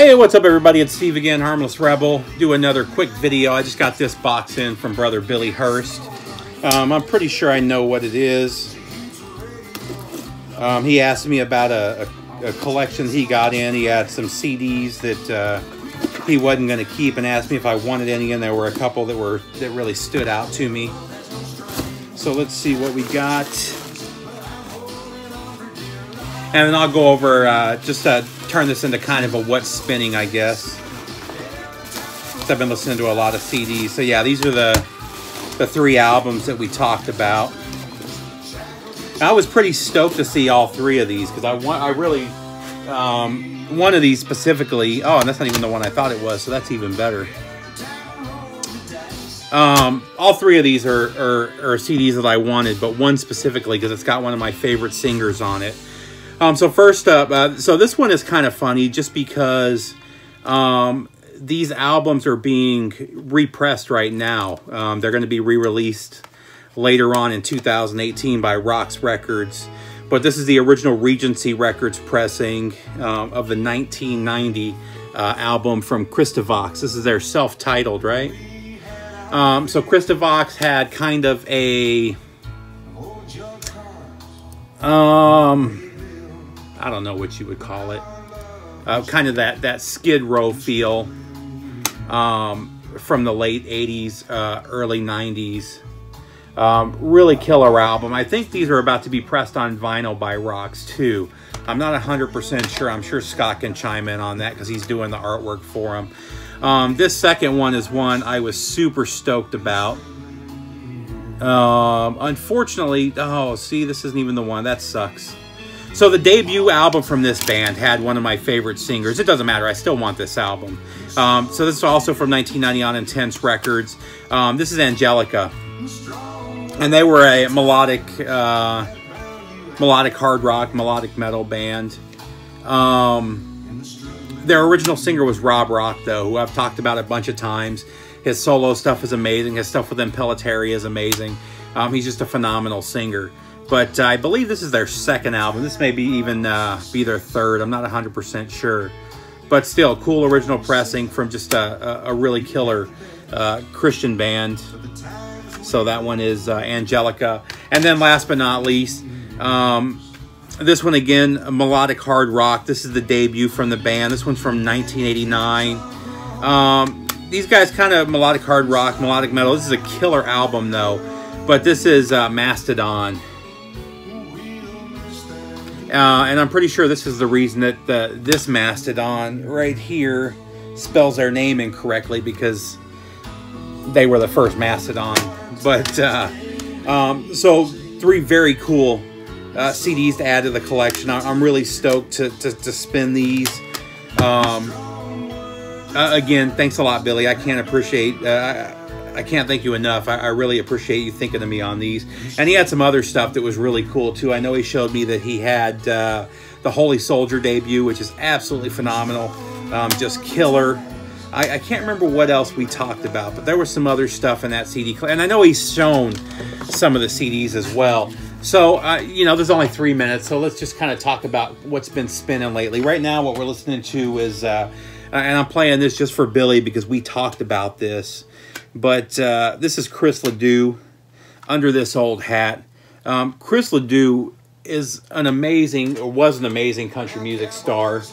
Hey, what's up everybody? It's Steve again, Harmless Rebel. Do another quick video. I just got this box in from brother Billy Hurst. I'm pretty sure I know what it is. He asked me about a collection he got in. He had some CDs that he wasn't going to keep and asked me if I wanted any, and there were a couple that really stood out to me. So let's see what we got. And then I'll go over, turn this into kind of a what's spinning, I guess. I've been listening to a lot of CDs. So yeah, these are the three albums that we talked about. I was pretty stoked to see all three of these because I really, one of these specifically, oh, and that's not even the one I thought it was, so that's even better. All three of these are CDs that I wanted, but one specifically because it's got one of my favorite singers on it. So first up, so this one is kind of funny just because these albums are being repressed right now. They're going to be re-released later on in 2018 by Rox Records. But this is the original Regency Records pressing of the 1990 album from Christovox. This is their self-titled, right? So Christovox had kind of a... I don't know what you would call it. Kind of that Skid Row feel from the late 80s, early 90s. Really killer album. I think these are about to be pressed on vinyl by Rox too. I'm not 100% sure. I'm sure Scott can chime in on that because he's doing the artwork for him. This second one is one I was super stoked about. Unfortunately, oh, see, this isn't even the one. That sucks. So the debut album from this band had one of my favorite singers. It doesn't matter. I still want this album. So this is also from 1990 on Intense Records. This is Angelica. And they were a melodic hard rock, melodic metal band. Their original singer was Rob Rock, though, who I've talked about a bunch of times. His solo stuff is amazing. His stuff with Impellitteri is amazing. He's just a phenomenal singer. But I believe this is their second album. This may be even be their third. I'm not 100% sure. But still, cool original pressing from just a really killer Christian band. So that one is Angelica. And then last but not least, this one again, melodic hard rock. This is the debut from the band. This one's from 1989. These guys kind of melodic hard rock, melodic metal. This is a killer album though. But this is Mastodon. And I'm pretty sure this is the reason that this Mastodon right here spells their name incorrectly because they were the first Mastodon. But so three very cool CDs to add to the collection. I'm really stoked to spin these. Again, thanks a lot, Billy. I can't thank you enough. I really appreciate you thinking of me on these. And he had some other stuff that was really cool too. I know he showed me that he had the Holy Soldier debut, which is absolutely phenomenal. Just killer. I can't remember what else we talked about, but there was some other stuff in that CD. And I know he's shown some of the CDs as well. So, you know, there's only 3 minutes, so let's just kind of talk about what's been spinning lately. Right now, what we're listening to is, and I'm playing this just for Billy because we talked about this. But this is Chris Ledoux, Under This Old Hat. Chris Ledoux is an amazing, or was an amazing country music star.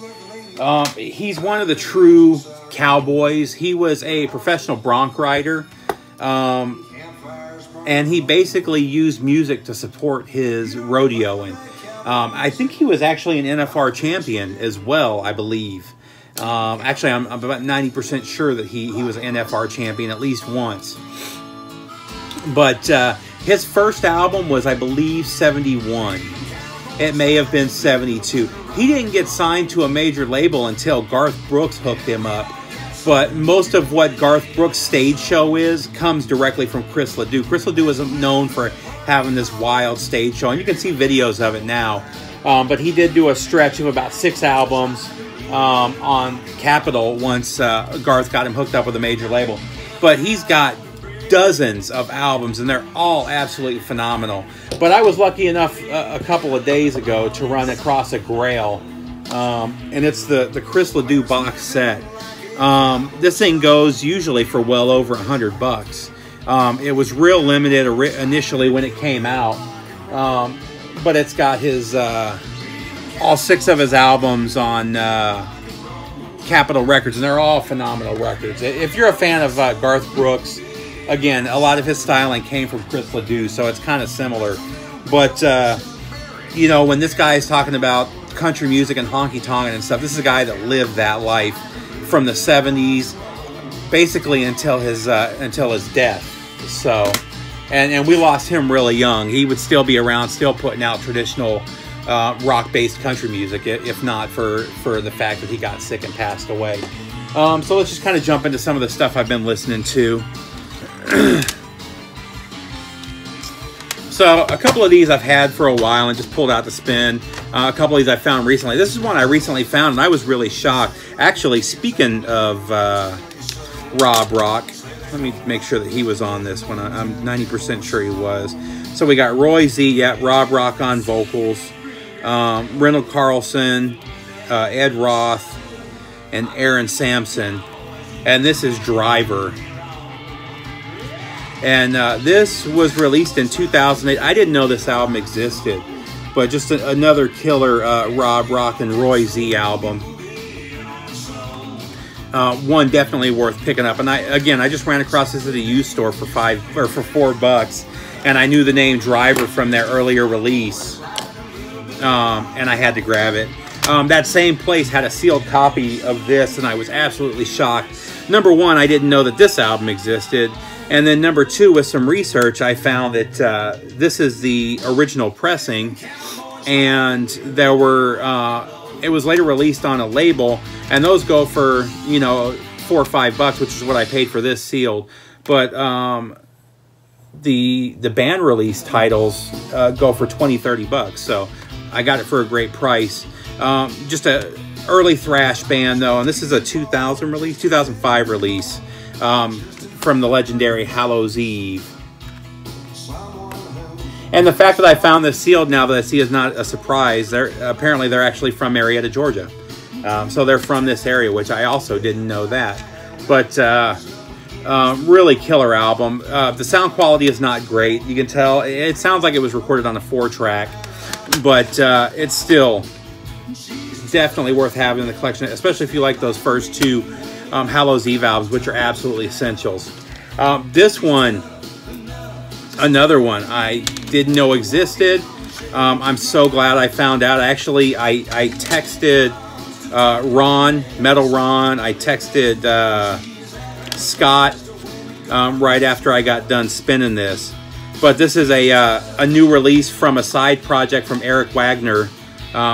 He's one of the true cowboys. He was a professional bronc rider. And he basically used music to support his rodeoing. I think he was actually an NFR champion as well, I believe. Actually, I'm about 90% sure that he was an NFR champion at least once. But his first album was, I believe, 71. It may have been 72. He didn't get signed to a major label until Garth Brooks hooked him up. But most of what Garth Brooks' stage show comes directly from Chris Ledoux. Chris Ledoux is known for having this wild stage show, and you can see videos of it now. But he did do a stretch of about 6 albums on Capitol once Garth got him hooked up with a major label. But he's got dozens of albums, and they're all absolutely phenomenal. But I was lucky enough a couple of days ago to run across a Grail and it's the Chris Ledoux box set. This thing goes usually for well over $100. It was real limited initially when it came out, but it's got his all 6 of his albums on Capitol Records, and they're all phenomenal records. If you're a fan of Garth Brooks, again, a lot of his styling came from Chris Ledoux, so it's kind of similar. But you know, when this guy is talking about country music and honky-tonkin' and stuff, this is a guy that lived that life from the 70s basically until his death. So, and we lost him really young. He would still be around, still putting out traditional rock-based country music, if not for the fact that he got sick and passed away. So let's just kind of jump into some of the stuff I've been listening to. So a couple of these I've had for a while and just pulled out to spin. A couple of these I found recently. This is one I recently found and I was really shocked. Actually, speaking of Rob Rock, let me make sure that he was on this one. I'm 90% sure he was. So we got Roy Z, yeah, Rob Rock on vocals, Reynold Carlson, Ed Roth, and Aaron Sampson. And this is Driver. And this was released in 2008. I didn't know this album existed, but just another killer Rob Rock and Roy Z album. One definitely worth picking up. And I just ran across this at a used store for $4, and I knew the name Driver from their earlier release, and I had to grab it. That same place had a sealed copy of this, and I was absolutely shocked. Number one, I didn't know that this album existed. And then number two, with some research, I found that this is the original pressing, and there were it was later released on a label, and those go for, you know, $4 or $5, which is what I paid for this sealed. But the band release titles go for $20, $30. So I got it for a great price. Just a early thrash band though, and this is a 2005 release. From the legendary Hallows Eve. And the fact that I found this sealed now that I see is not a surprise. Apparently they're actually from Marietta, Georgia. So they're from this area, which I also didn't know that. But really killer album. The sound quality is not great. You can tell it sounds like it was recorded on a 4-track, but it's still definitely worth having in the collection, especially if you like those first two Hallows Eve albums, which are absolutely essentials. This one, another one I didn't know existed. I'm so glad I found out. Actually, I texted Ron, Metal Ron. I texted Scott right after I got done spinning this. But this is a new release from a side project from Eric Wagner,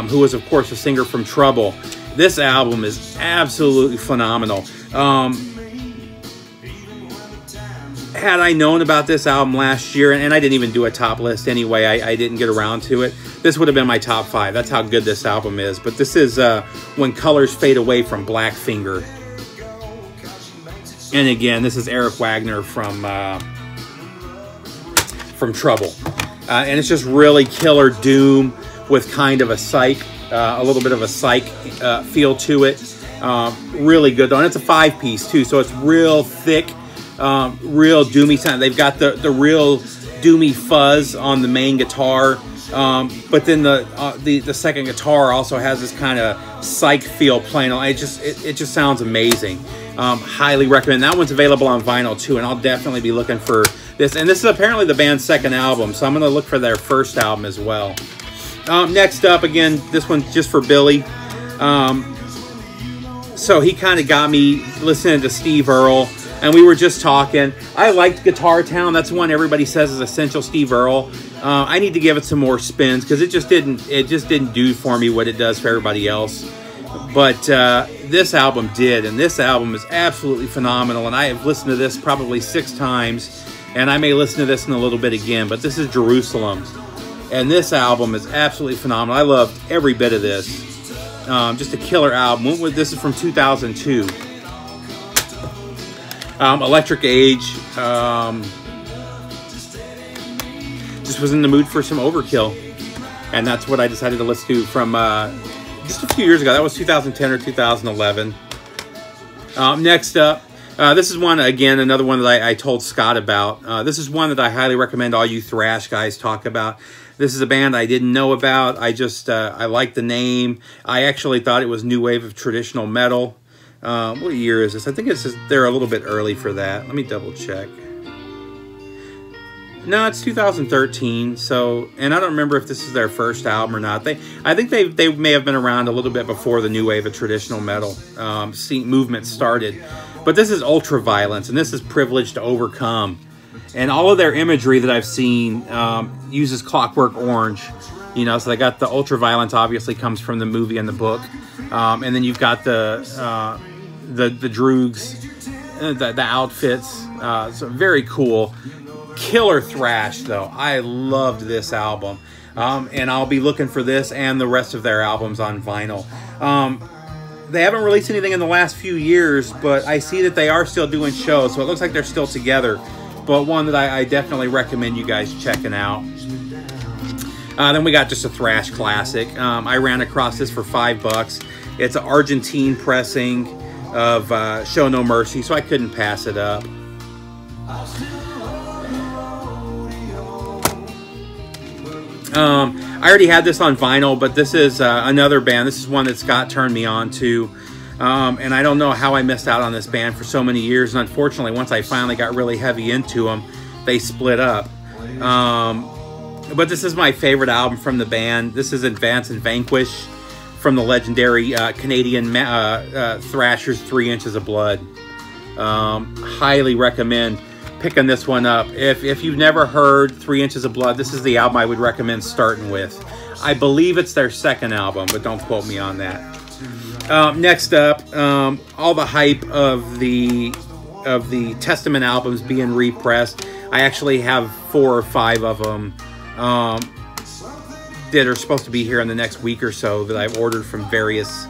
who was, of course, a singer from Trouble. This album is absolutely phenomenal. Had I known about this album last year, and I didn't even do a top list anyway, I didn't get around to it, this would have been my top 5. That's how good this album is. But this is When Colors Fade Away from Blackfinger. And again, this is Eric Wagner from Trouble. And it's just really killer doom with kind of a psych, a little bit of a psych feel to it. Really good though, and it's a 5-piece too, so it's real thick, real doomy sound. They've got the real doomy fuzz on the main guitar, but then the second guitar also has this kind of psych feel playing on. It just sounds amazing. Highly recommend. That one's available on vinyl too, and I'll definitely be looking for this. And this is apparently the band's second album, so I'm going to look for their first album as well. Next up, again, this one's just for Billy. So he kind of got me listening to Steve Earle, and we were just talking. I liked Guitar Town. That's one everybody says is essential Steve Earle. I need to give it some more spins because it just didn't do for me what it does for everybody else. But this album did, and this album is absolutely phenomenal. And I have listened to this probably 6 times, and I may listen to this in a little bit again. But this is Jerusalem, and this album is absolutely phenomenal. I loved every bit of this. Just a killer album. This is from 2002. Electric Age. Just was in the mood for some Overkill, and that's what I decided to listen to from just a few years ago. That was 2010 or 2011. Next up, this is one, again, another one that I told Scott about. This is one that I highly recommend all you thrash guys talk about. This is a band I didn't know about. I just, I like the name. I actually thought it was new wave of traditional metal. What year is this? I think they're a little bit early for that. Let me double check. No, it's 2013. So, and I don't remember if this is their first album or not. I think they may have been around a little bit before the new wave of traditional metal movement started. But this is Ultraviolence, and this is Privilege to Overcome. And all of their imagery that I've seen uses Clockwork Orange. You know, so they got the Ultraviolence obviously comes from the movie and the book. And then you've got the Droogs, the outfits. So very cool. Killer thrash, though. I loved this album. And I'll be looking for this and the rest of their albums on vinyl. They haven't released anything in the last few years, but I see that they are still doing shows, so it looks like they're still together. But one that I definitely recommend you guys checking out. Then we got just a thrash classic. I ran across this for $5. It's an Argentine pressing of Show No Mercy, so I couldn't pass it up. I already had this on vinyl, but this is another band. This is one that Scott turned me on to. And I don't know how I missed out on this band for so many years. And unfortunately, once I finally got really heavy into them, they split up. But this is my favorite album from the band. This is Advance and Vanquish from the legendary Canadian thrashers 3 Inches of Blood. Highly recommend picking this one up. If you've never heard 3 Inches of Blood, this is the album I would recommend starting with. I believe it's their second album, but don't quote me on that. Next up, all the hype of the Testament albums being repressed. I actually have 4 or 5 of them that are supposed to be here in the next week or so that I've ordered from various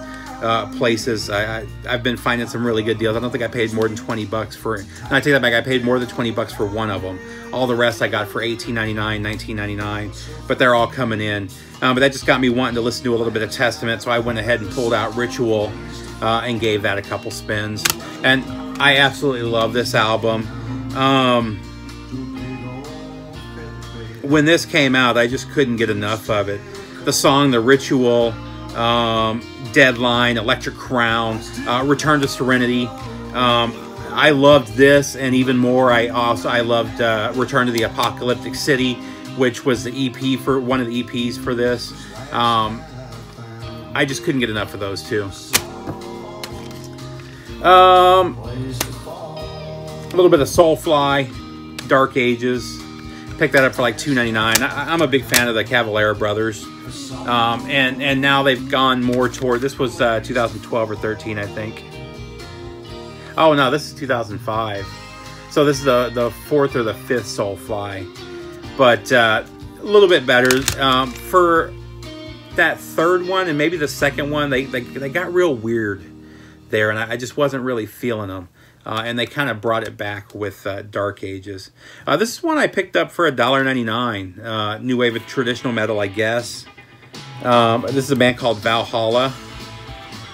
places. I've been finding some really good deals. I don't think I paid more than $20 for it. And I take that back, I paid more than $20 for one of them. All the rest I got for $18.99, $19.99, but they're all coming in. But that just got me wanting to listen to a little bit of Testament, so I went ahead and pulled out Ritual and gave that a couple spins. And I absolutely love this album. When this came out, I just couldn't get enough of it. The song, The Ritual, Deadline, Electric Crown, Return to Serenity. I loved this, and even more, I loved Return to the Apocalyptic City, which was the EP for one of the EPs for this. I just couldn't get enough of those two. A little bit of Soulfly, Dark Ages. Picked that up for like $2.99. I'm a big fan of the Cavalera Brothers. And now they've gone more toward, this was 2012 or 13, I think. Oh no, this is 2005. So this is the 4th or the 5th Soulfly. But a little bit better. For that third one and maybe the second one, they got real weird there, and I just wasn't really feeling them. And they kind of brought it back with Dark Ages. This is one I picked up for $1.99. New wave of traditional metal, I guess. This is a band called Valhalla.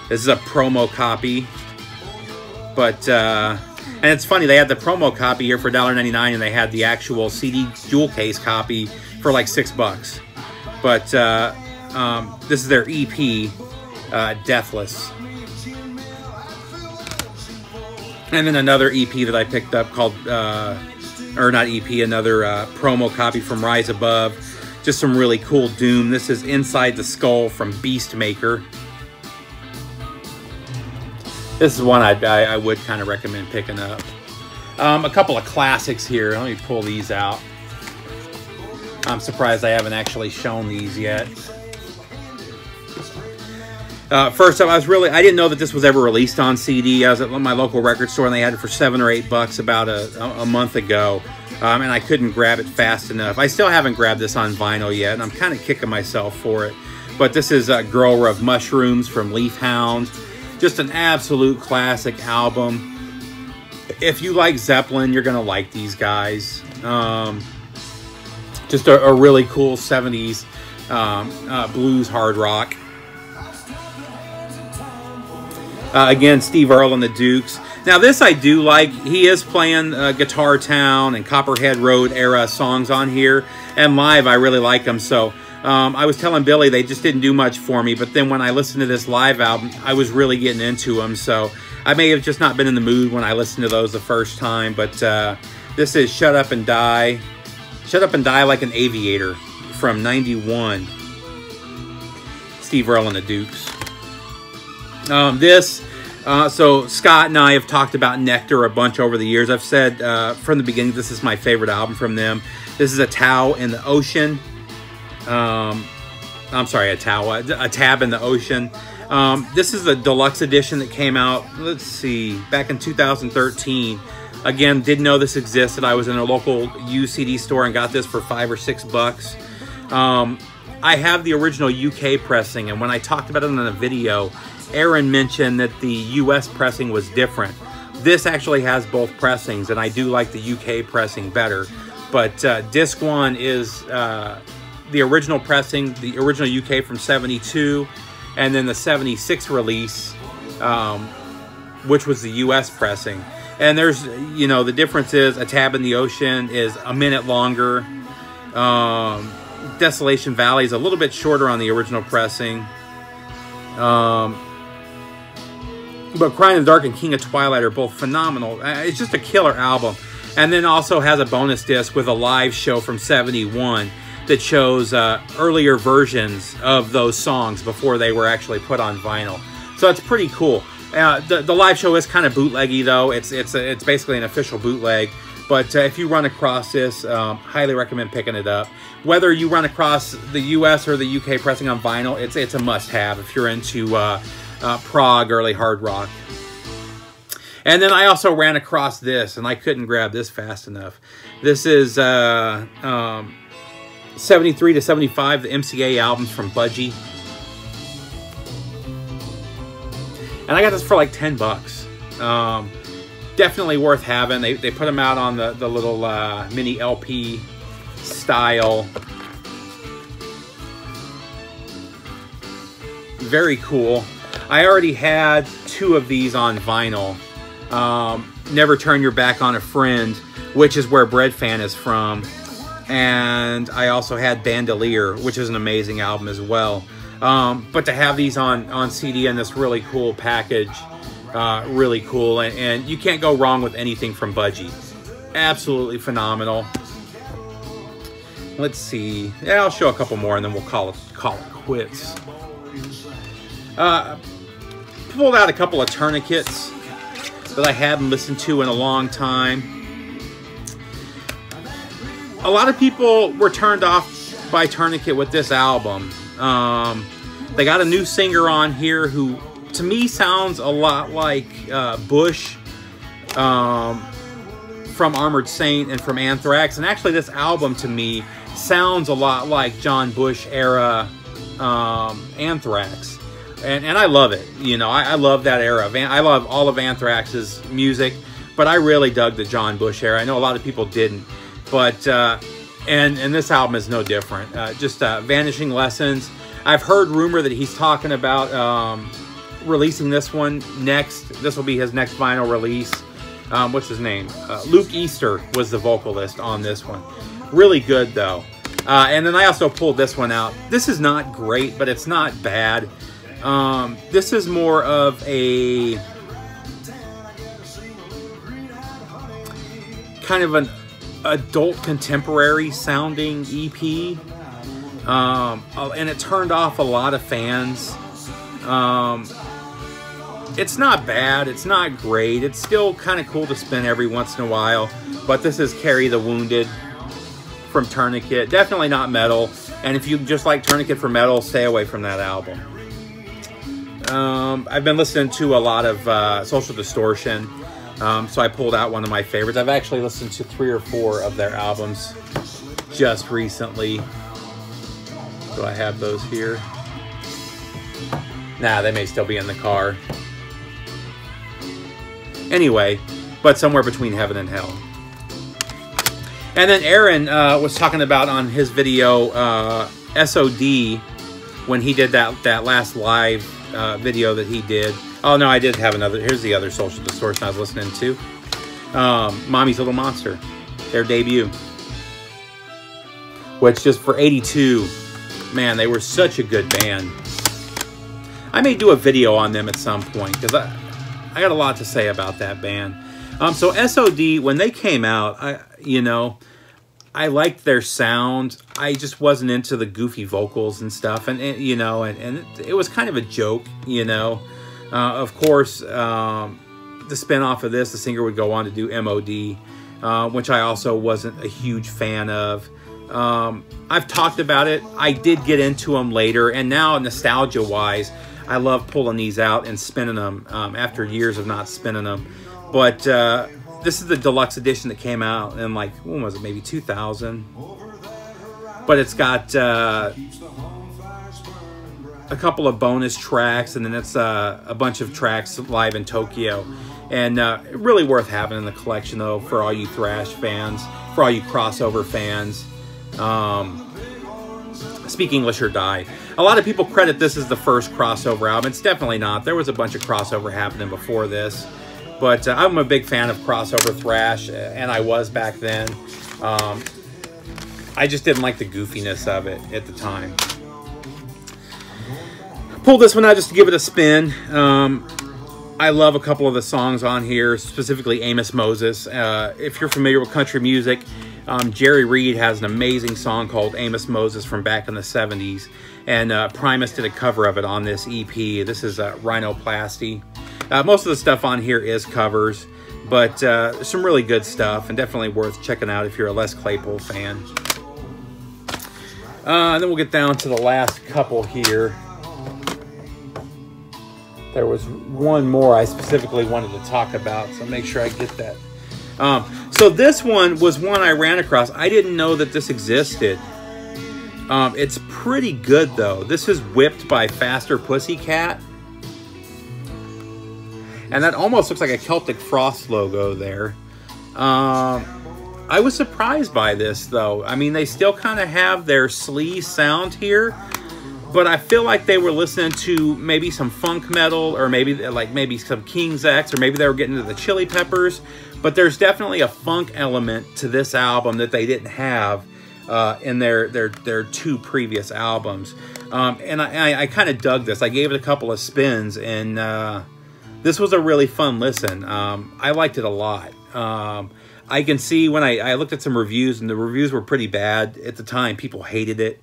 This is a promo copy. But, and it's funny, they had the promo copy here for $1.99, and they had the actual CD jewel case copy for like $6. But this is their EP, Deathless. And then another EP that I picked up called, or not EP, another promo copy from Rise Above. Just some really cool doom. This is Inside the Skull from Beastmaker. This is one I would kind of recommend picking up. A couple of classics here. Let me pull these out. I'm surprised I haven't actually shown these yet. First up, I didn't know that this was ever released on CD. I was at my local record store and they had it for $7 or $8 about a month ago. And I couldn't grab it fast enough. I still haven't grabbed this on vinyl yet, and I'm kind of kicking myself for it. But this is Grower of Mushrooms from Leaf Hound. Just an absolute classic album. If you like Zeppelin, you're going to like these guys. Just a really cool 70s blues hard rock. Again, Steve Earle and the Dukes. Now this I do like. He is playing Guitar Town and Copperhead Road era songs on here. And live, I really like them. So I was telling Billy they just didn't do much for me. But then when I listened to this live album, I was really getting into them. So I may have just not been in the mood when I listened to those the first time. But this is Shut Up and Die. Shut Up and Die Like an Aviator from '91. Steve Earle and the Dukes. So Scott and I have talked about Nectar a bunch over the years. I've said from the beginning this is my favorite album from them. This is A Tao in the Ocean. I'm sorry, A Tab in the Ocean. This is the deluxe edition that came out, let's see, back in 2013. Again, didn't know this existed. I was in a local used CD store and got this for $5 or $6. I have the original UK pressing, and when I talked about it in a video, Aaron mentioned that the US pressing was different. This actually has both pressings, and I do like the UK pressing better. But disc 1 is the original pressing, the original UK from '72, and then the '76 release, which was the US pressing. And there's, you know, the difference is A Tab in the Ocean is a minute longer. Desolation Valley is a little bit shorter on the original pressing. But Crying in the Dark and King of Twilight are both phenomenal. It's just a killer album. And then also has a bonus disc with a live show from '71 that shows earlier versions of those songs before they were actually put on vinyl. So it's pretty cool. The live show is kind of bootleggy though. It's basically an official bootleg. But if you run across this, highly recommend picking it up. Whether you run across the US or the UK pressing on vinyl, it's a must-have if you're into prog, early hard rock. And then I also ran across this, and I couldn't grab this fast enough. This is 73 to 75, the MCA albums from Budgie. And I got this for like 10 bucks. Definitely worth having. They put them out on the little mini LP style. Very cool. I already had 2 of these on vinyl. Never Turn Your Back on a Friend, which is where Bread Fan is from. And I also had Bandolier, which is an amazing album as well. But to have these on CD in this really cool package, really cool. And you can't go wrong with anything from Budgie. Absolutely phenomenal. Let's see. Yeah, I'll show a couple more and then we'll call it quits. Pulled out a couple of Tourniquets that I hadn't listened to in a long time. A lot of people were turned off by Tourniquet with this album. They got a new singer on here who, to me, sounds a lot like Bush from Armored Saint and from Anthrax. And actually, this album, to me, sounds a lot like John Bush era Anthrax. And I love it. You know, I love that era. I love all of Anthrax's music, but I really dug the John Bush era. I know a lot of people didn't, but and this album is no different. Just Vanishing Lessons. I've heard rumor that he's talking about releasing this one next. This will be his next vinyl release. What's his name? Luke Easter was the vocalist on this one. Really good though. And then I also pulled this one out. This is not great, but it's not bad. This is more of a kind of an adult contemporary sounding EP. And it turned off a lot of fans. It's not bad. It's not great. It's still kind of cool to spin every once in a while. But this is Carry the Wounded from Tourniquet. Definitely not metal. And if you just like Tourniquet for metal, stay away from that album. I've been listening to a lot of Social Distortion, so I pulled out one of my favorites. I've actually listened to 3 or 4 of their albums just recently. Do I have those here? Nah, they may still be in the car. Anyway, but Somewhere Between Heaven and Hell. And then Aaron was talking about on his video SOD when he did that last live video that he did Oh no, I did have another. Here's the other Social Distortion I was listening to. Mommy's Little Monster, their debut. Which just for 82, man, they were such a good band. I may do a video on them at some point because I got a lot to say about that band. So SOD, when they came out, I liked their sound. I just wasn't into the goofy vocals and stuff, and it was kind of a joke, Of course, the spinoff of this, the singer would go on to do MOD, which I also wasn't a huge fan of. I've talked about it. I did get into them later, and now nostalgia-wise, I love pulling these out and spinning them after years of not spinning them. But this is the deluxe edition that came out in, like, when was it? Maybe 2000. But it's got a couple of bonus tracks, and then it's a bunch of tracks live in Tokyo. And really worth having in the collection, though, for all you thrash fans, for all you crossover fans. Speak English or Die. A lot of people credit this as the first crossover album. It's definitely not. There was a bunch of crossover happening before this. But I'm a big fan of crossover thrash, and I was back then. I just didn't like the goofiness of it at the time. Pulled this one out just to give it a spin. I love a couple of the songs on here, specifically Amos Moses. If you're familiar with country music, Jerry Reed has an amazing song called Amos Moses from back in the 70s. And Primus did a cover of it on this EP. This is Rhinoplasty. Most of the stuff on here is covers, but some really good stuff, and definitely worth checking out if you're a Les Claypool fan. And then we'll get down to the last couple here. There was one more I specifically wanted to talk about, so make sure I get that. So this one was one I ran across. I didn't know that this existed. It's pretty good, though. This is Whipped by Faster Pussycat. And that almost looks like a Celtic Frost logo there. I was surprised by this, though. I mean, they still kind of have their sleaze sound here. But I feel like they were listening to maybe some funk metal, or maybe some King's X, or maybe they were getting into the Chili Peppers. But there's definitely a funk element to this album that they didn't have in their two previous albums. And I kind of dug this. I gave it a couple of spins, and this was a really fun listen. I liked it a lot. I can see when I looked at some reviews, and the reviews were pretty bad at the time. People hated it.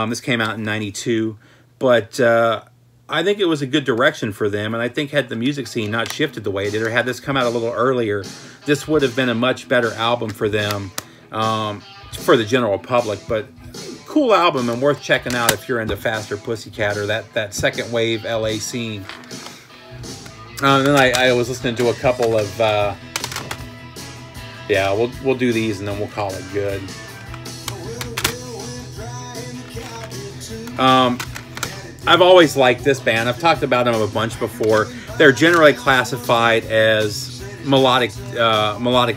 This came out in '92, but I think it was a good direction for them, and I think had the music scene not shifted the way it did, or had this come out a little earlier, this would have been a much better album for them, for the general public. But cool album, and worth checking out if you're into Faster Pussycat or that second wave LA scene. And then I was listening to a couple of, yeah, we'll do these and then we'll call it good. I've always liked this band. I've talked about them a bunch before. They're generally classified as melodic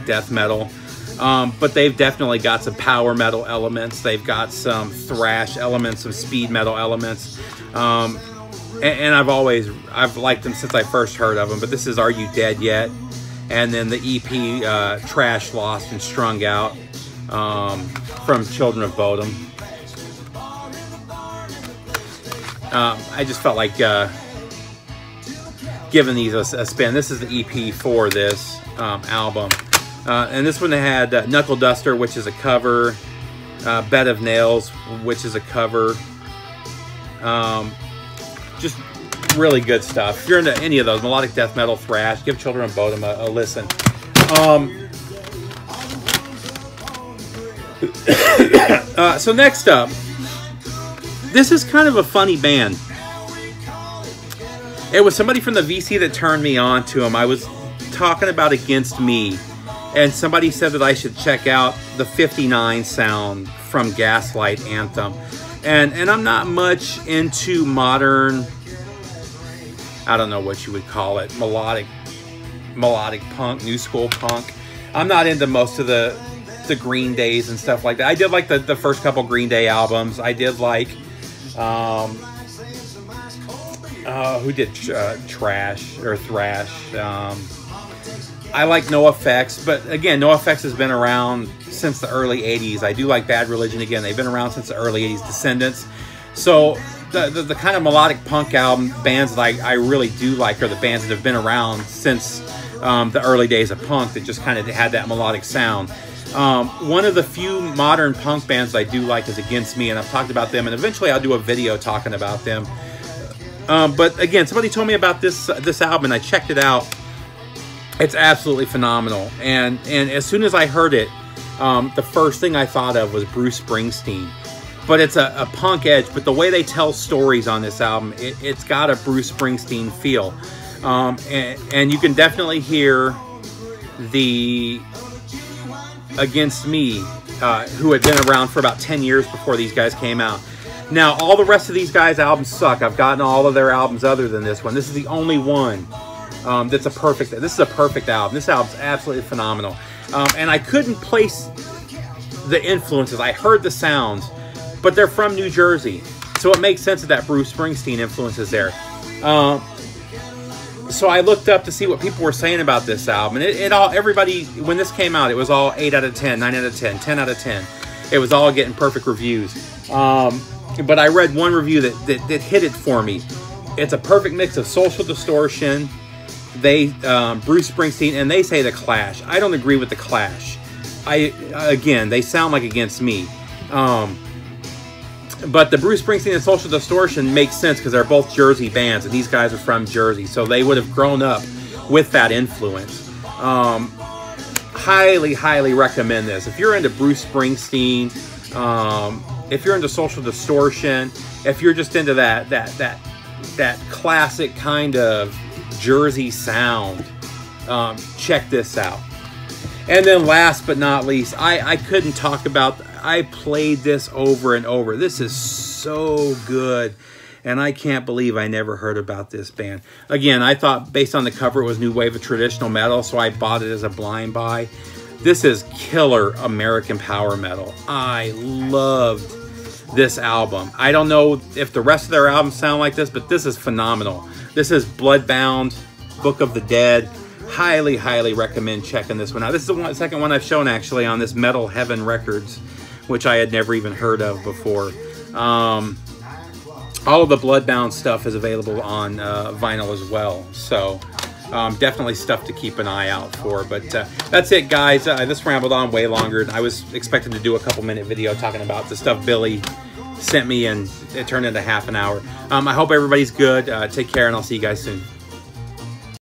death metal, but they've definitely got some power metal elements. They've got some thrash elements, some speed metal elements. And I've liked them since I first heard of them. But this is Are You Dead Yet? And then the EP Trash, Lost, and Strung Out from Children of Bodom. I just felt like giving these a spin. This is the EP for this album. And this one had Knuckle Duster, which is a cover. Bed of Nails, which is a cover. Just really good stuff. If you're into any of those, melodic death metal, thrash, give Children of Bodom a listen. So next up, this is kind of a funny band. It was somebody from the VC that turned me on to them. I was talking about Against Me, and somebody said that I should check out the 59 sound from Gaslight Anthem. And I'm not much into modern, I don't know what you would call it, melodic punk, new school punk. I'm not into most of the Green Days and stuff like that. I did like the first couple Green Day albums. I did like who did Trash or Thrash? I like NoFX, but again, NoFX has been around since the early 80s. I do like Bad Religion. Again, they've been around since the early 80s. Descendants. So the kind of melodic punk album bands that I really do like are the bands that have been around since the early days of punk, that just kind of had that melodic sound. One of the few modern punk bands I do like is Against Me, and I've talked about them, and eventually I'll do a video talking about them. But again, somebody told me about this album, and I checked it out. It's absolutely phenomenal. And as soon as I heard it, the first thing I thought of was Bruce Springsteen. But it's a punk edge, but the way they tell stories on this album, it's got a Bruce Springsteen feel. And you can definitely hear the Against Me, who had been around for about 10 years before these guys came out. Now, all the rest of these guys' albums suck. I've gotten all of their albums other than this one. This is the only one that's a perfect. This is a perfect album. This album's absolutely phenomenal. And I couldn't place the influences. I heard the sounds, but they're from New Jersey, so it makes sense that Bruce Springsteen influence is there. So I looked up to see what people were saying about this album, and everybody, when this came out, it was all 8 out of 10, 9 out of 10, 10 out of 10. It was all getting perfect reviews. But I read one review that hit it for me. It's a perfect mix of Social Distortion, Bruce Springsteen, and they say The Clash. I don't agree with The Clash. Again, they sound like Against Me. But the Bruce Springsteen and Social Distortion makes sense because they're both Jersey bands, and these guys are from Jersey, so they would have grown up with that influence. Highly, highly recommend this. If you're into Bruce Springsteen, if you're into Social Distortion, if you're just into that classic kind of Jersey sound, check this out. And then last but not least, I couldn't talk about, I played this over and over. This is so good, and I can't believe I never heard about this band. Again, I thought based on the cover it was new wave of traditional metal, so I bought it as a blind buy. This is killer American power metal. I loved this album. I don't know if the rest of their albums sound like this, but this is phenomenal. This is Bloodbound, Book of the Dead. Highly, highly recommend checking this one out. This is the second one I've shown actually on this Metal Heaven Records, which I had never even heard of before. All of the Bloodbound stuff is available on vinyl as well. So definitely stuff to keep an eye out for. But that's it, guys. This rambled on way longer than I was expecting to do. A couple-minute video talking about the stuff Billy sent me, and it turned into half an hour. I hope everybody's good. Take care, and I'll see you guys soon.